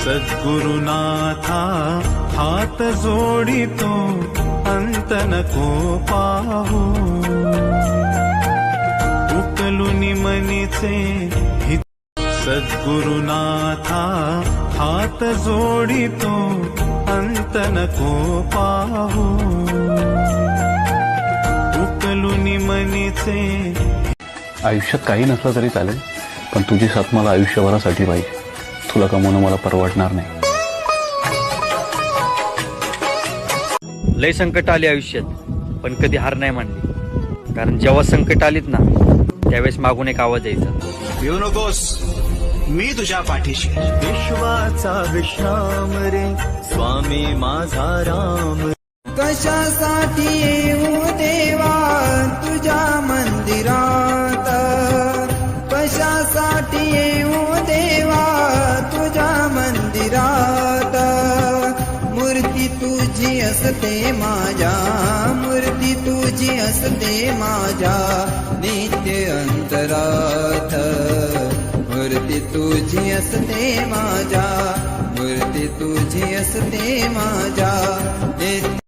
सद्गुरुनाथा हात जोडितो अंत नको पाहू उकलुनी मनीचे हित सद्गुरुनाथा हात जोडितो अंत नको पाहू उकलुनी मनीचे आयुष्यात काही नसलं तरी चालेल पण तुझी साथ मला आयुष्यभरासाठी पाहिजे तुला कमवणं मला परवडणार नाही लय संकट आली आयुष्यात पण कधी हार नाही मानली कारण जेव्हा संकट आलीत ना त्यावेळेस मागून एक आवाज यायचा येऊ नकोस मी तुझ्या पाठीशी विश्वाचा विश्राम रे स्वामी माझा राम कशासाठी येऊ देवा तुझ्या मंदिरात कशासाठी येऊ देवा तुझ्या मंदिरात मूर्ती तुझी असते माझ्या मूर्ती तुझी असते माझ्या नित्य अंतरात मूर्ती तुझी असते माझ्या मूर्ती तुझी असते माझ्या